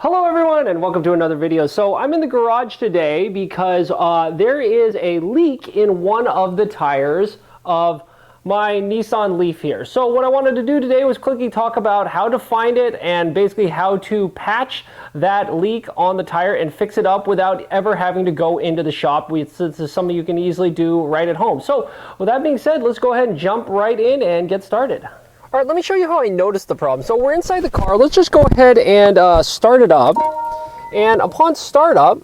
Hello everyone and welcome to another video. So I'm in the garage today because there is a leak in one of the tires of my Nissan Leaf here. So what I wanted to do today was quickly talk about how to find it and basically how to patch that leak on the tire and fix it up without ever having to go into the shop. This is something you can easily do right at home. So with that being said, let's go ahead and jump right in and get started. All right, let me show you how I noticed the problem. So we're inside the car. Let's just go ahead and start it up. And upon startup,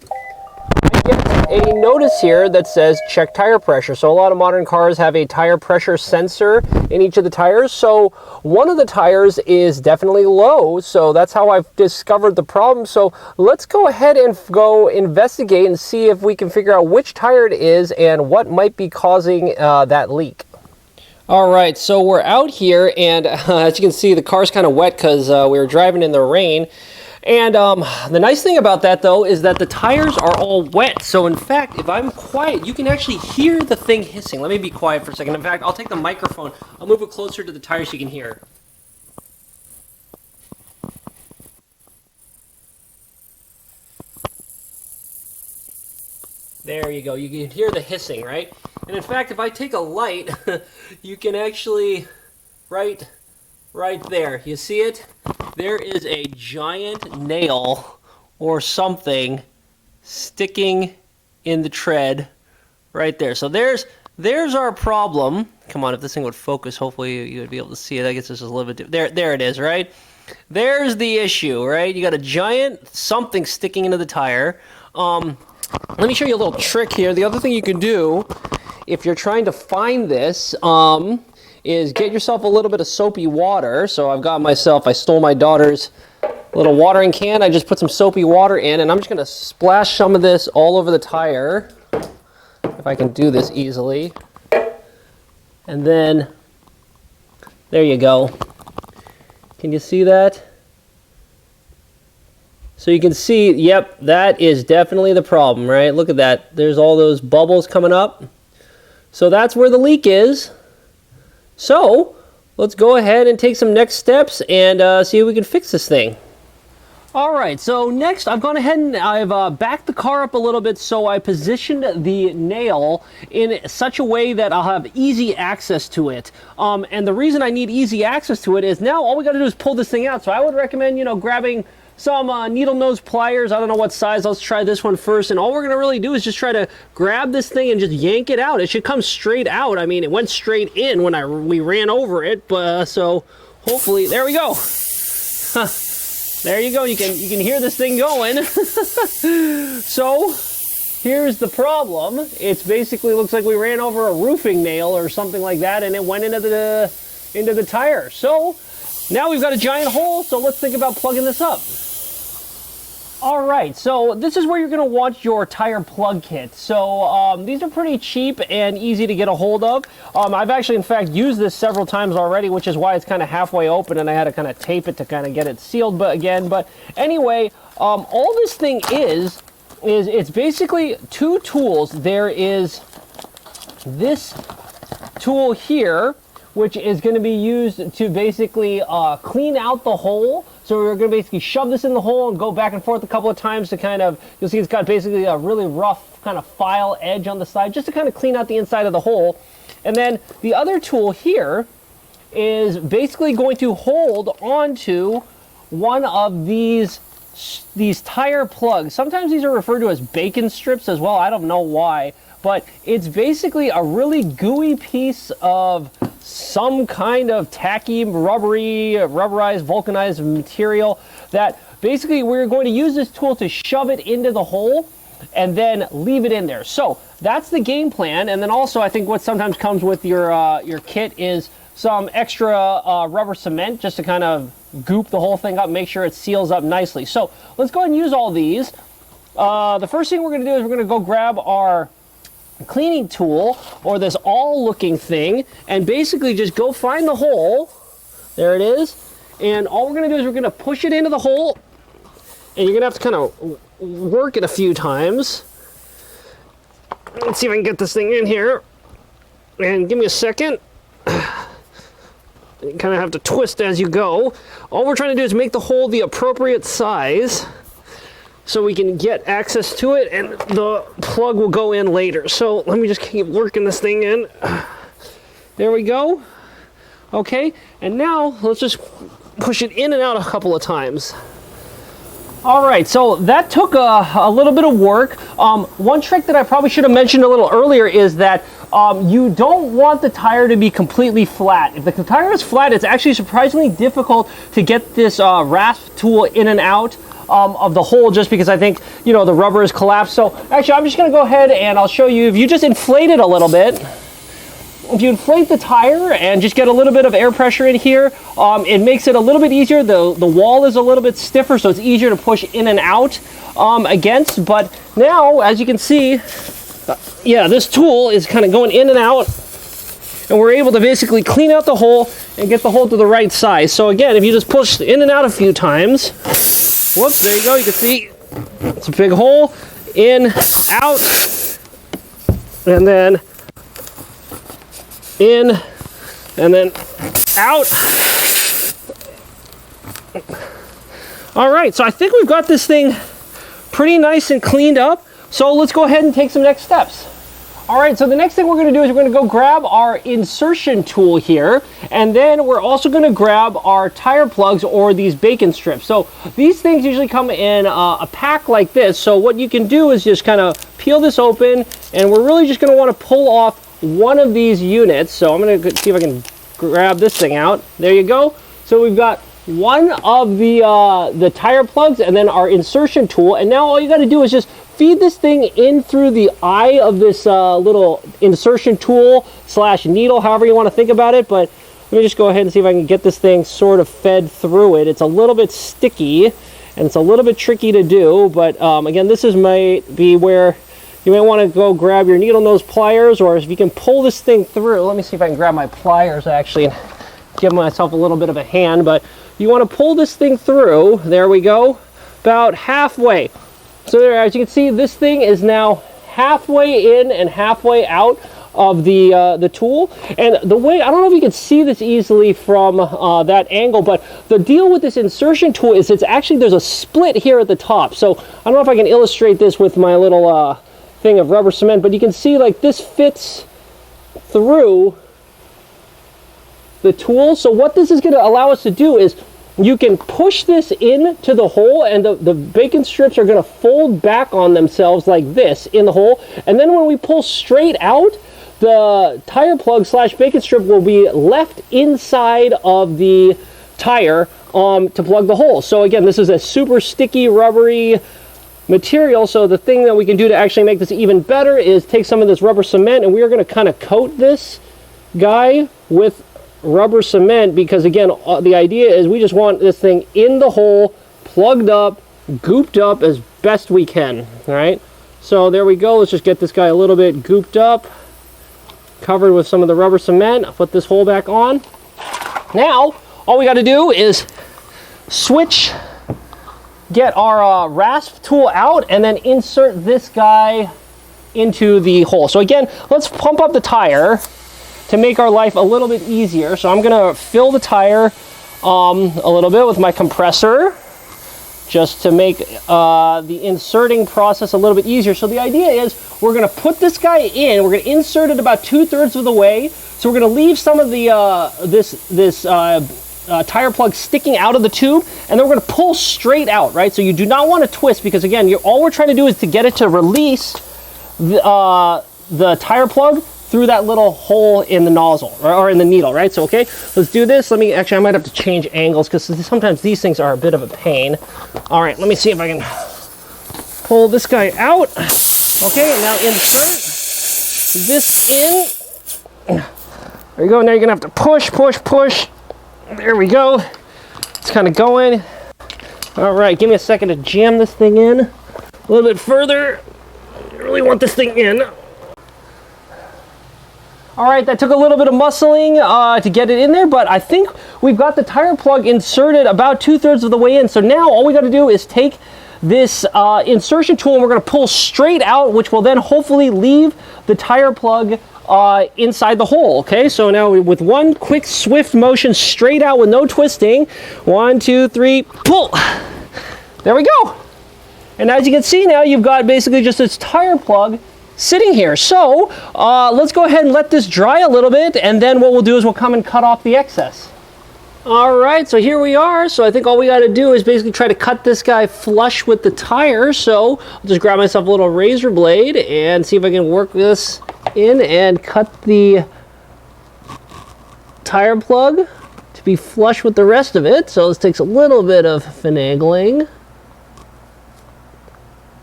I get a notice here that says check tire pressure. So a lot of modern cars have a tire pressure sensor in each of the tires. So one of the tires is definitely low. So that's how I've discovered the problem. So let's go ahead and go investigate and see if we can figure out which tire it is and what might be causing that leak. All right, so we're out here, and as you can see, the car's kind of wet because we were driving in the rain. And the nice thing about that, though, is that the tires are all wet. So, in fact, if I'm quiet, you can actually hear the thing hissing. Let me be quiet for a second. In fact, I'll take the microphone. I'll move it closer to the tires so you can hear. There you go. You can hear the hissing, right? And in fact, if I take a light, you can actually, right there, you see it? There is a giant nail or something sticking in the tread right there. So there's our problem. Come on, if this thing would focus, hopefully you would be able to see it. I guess this is a little bit there it is, right? There's the issue, right? You got a giant something sticking into the tire. Let me show you a little trick here. The other thing you can do if you're trying to find this is get yourself a little bit of soapy water. So I stole my daughter's little watering can. I just put some soapy water in, and I'm just going to splash some of this all over the tire, if I can do this easily. And then, there you go. Can you see that? So you can see, yep, that is definitely the problem, right? Look at that. There's all those bubbles coming up. So that's where the leak is. So let's go ahead and take some next steps and see if we can fix this thing. All right, so next I've gone ahead and I've backed the car up a little bit, so I positioned the nail in such a way that I'll have easy access to it. And the reason I need easy access to it is now all we got to do is pull this thing out. So I would recommend, grabbing some needle nose pliers. I don't know what size. Let's try this one first. And all we're going to really do is just try to grab this thing and just yank it out. It should come straight out. I mean, it went straight in when we ran over it. But so hopefully, there we go. Huh. There you go. You can hear this thing going. So here's the problem. It's basically looks like we ran over a roofing nail or something like that, and it went into the tire. So now we've got a giant hole. So let's think about plugging this up. All right, so this is where you're going to want your tire plug kit. So these are pretty cheap and easy to get a hold of. I've actually, in fact, used this several times already, which is why it's kind of halfway open, and I had to kind of tape it to kind of get it sealed. But anyway, all this thing is it's basically two tools. There is this tool here, which is going to be used to basically clean out the hole. So we're going to basically shove this in the hole and go back and forth a couple of times to kind of, you'll see it's got basically a really rough kind of file edge on the side, just to kind of clean out the inside of the hole. And then the other tool here is basically going to hold onto one of these tire plugs. Sometimes these are referred to as bacon strips as well. I don't know why, but it's basically a really gooey piece of some kind of tacky, rubberized, vulcanized material that basically we're going to use this tool to shove it into the hole and then leave it in there. So that's the game plan. And then also I think what sometimes comes with your kit is some extra rubber cement just to kind of goop the whole thing up, make sure it seals up nicely. So let's go ahead and use all these. The first thing we're going to do is we're going to go grab our cleaning tool or this awl looking thing and basically just go find the hole. There it is. And all we're going to do is we're going to push it into the hole, and you're going to have to kind of work it a few times. Let's see if I can get this thing in here. And give me a second. You kind of have to twist as you go. All we're trying to do is make the hole the appropriate size. so we can get access to it, and the plug will go in later. So let me just keep working this thing in. There we go. Okay, and now let's just push it in and out a couple of times. All right, so that took a little bit of work. One trick that I probably should have mentioned a little earlier is that you don't want the tire to be completely flat. If the tire is flat, it's actually surprisingly difficult to get this rasp tool in and out of the hole, just because I think, you know, the rubber is collapsed. So actually, I'm just gonna go ahead and I'll show you. If you just inflate it a little bit, if you inflate the tire and just get a little bit of air pressure in here, it makes it a little bit easier. The wall is a little bit stiffer, so it's easier to push in and out against. But now, as you can see, yeah, this tool is kind of going in and out, and we're able to basically clean out the hole and get the hole to the right size. So again, if you just push in and out a few times, whoops, there you go. You can see it's a big hole, in, out, and then in, and then out. All right, so I think we've got this thing pretty nice and cleaned up. So let's go ahead and take some next steps. All right, so the next thing we're gonna do is we're gonna go grab our insertion tool here, and then we're also gonna grab our tire plugs or these bacon strips. So these things usually come in a pack like this. So what you can do is just kind of peel this open, and we're really just gonna wanna pull off one of these units. So I'm gonna see if I can grab this thing out. There you go. So we've got one of the tire plugs and then our insertion tool, and now all you got to do is just feed this thing in through the eye of this little insertion tool slash needle, however you want to think about it. But let me just go ahead and see if I can get this thing sort of fed through it. It's a little bit sticky and it's a little bit tricky to do, but again, this might be where you may want to go grab your needle nose pliers, or if you can pull this thing through. Let me see if I can grab my pliers actually and give myself a little bit of a hand. But you want to pull this thing through. There we go, about halfway. So there, as you can see, this thing is now halfway in and halfway out of the tool. And the way, I don't know if you can see this easily from that angle, but the deal with this insertion tool is it's actually, there's a split here at the top. So I don't know if I can illustrate this with my little thing of rubber cement, but you can see like this fits through the tool. So what this is going to allow us to do is you can push this into the hole, and the bacon strips are going to fold back on themselves like this in the hole. And then when we pull straight out, the tire plug slash bacon strip will be left inside of the tire to plug the hole. So again, this is a super sticky, rubbery material. So the thing that we can do to actually make this even better is take some of this rubber cement, and we are going to kind of coat this guy with rubber cement, because again, the idea is we just want this thing in the hole, plugged up, gooped up as best we can. All right, so there we go. Let's just get this guy a little bit gooped up, covered with some of the rubber cement. I'll put this hole back on. Now all we got to do is get our rasp tool out, and then insert this guy into the hole. So again, let's pump up the tire to make our life a little bit easier. So I'm gonna fill the tire a little bit with my compressor, just to make the inserting process a little bit easier. So the idea is we're gonna put this guy in, we're gonna insert it about 2/3 of the way. So we're gonna leave some of the this tire plug sticking out of the tube, and then we're gonna pull straight out, right? So you do not want to twist, because again, all we're trying to do is to get it to release the tire plug through that little hole in the nozzle, or in the needle, right? So, okay, let's do this. I might have to change angles, because sometimes these things are a bit of a pain. All right, let me see if I can pull this guy out. Okay, and now insert this in. There you go. Now you're gonna have to push, push, push. There we go. It's kind of going. All right, give me a second to jam this thing in a little bit further. I really want this thing in. All right, that took a little bit of muscling to get it in there, but I think we've got the tire plug inserted about 2/3 of the way in. So now all we got to do is take this insertion tool, and we're going to pull straight out, which will then hopefully leave the tire plug inside the hole. Okay, so now with one quick swift motion straight out with no twisting, 1, 2, 3, pull. There we go. And as you can see now, you've got basically just this tire plug sitting here. So let's go ahead and let this dry a little bit, and then what we'll do is we'll come and cut off the excess. All right, so here we are. So I think all we got to do is basically try to cut this guy flush with the tire. So I'll just grab myself a little razor blade and see if I can work this in and cut the tire plug to be flush with the rest of it. So this takes a little bit of finagling,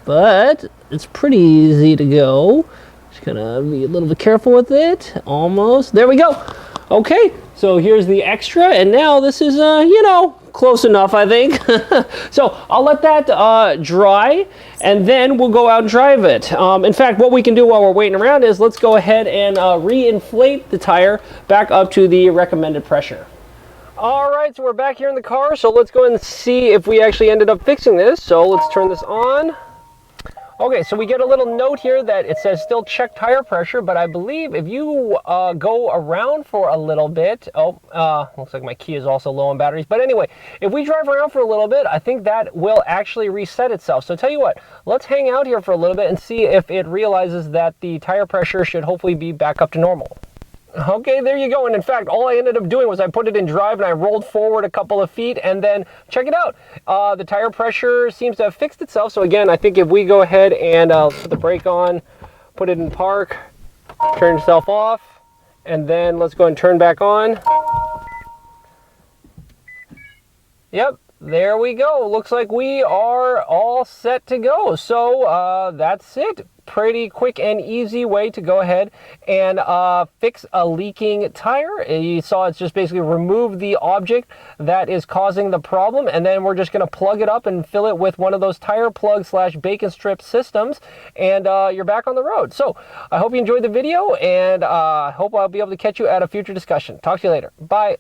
but it's pretty easy to go. Just gonna be a little bit careful with it. Almost. There we go. Okay, so here's the extra, and now this is, you know, close enough, I think. So I'll let that dry, and then we'll go out and drive it. In fact, what we can do while we're waiting around is let's go ahead and re-inflate the tire back up to the recommended pressure. All right, so we're back here in the car, so let's go and see if we actually ended up fixing this. So let's turn this on. Okay, so we get a little note here that it says still check tire pressure, but I believe if you go around for a little bit, looks like my key is also low on batteries, but anyway, if we drive around for a little bit, I think that will actually reset itself. So tell you what, let's hang out here for a little bit and see if it realizes that the tire pressure should hopefully be back up to normal. Okay, there you go. And in fact, all I ended up doing was I put it in drive and I rolled forward a couple of feet, and then check it out. The tire pressure seems to have fixed itself. So again, I think if we go ahead and put the brake on, put it in park, turn yourself off, and then let's go and turn back on. Yep, there we go. Looks like we are all set to go. So that's it. Pretty quick and easy way to go ahead and fix a leaking tire. You saw it's just basically remove the object that is causing the problem, and then we're just going to plug it up and fill it with one of those tire plug / bacon strip systems, and you're back on the road. So I hope you enjoyed the video, and I hope I'll be able to catch you at a future discussion. Talk to you later. Bye.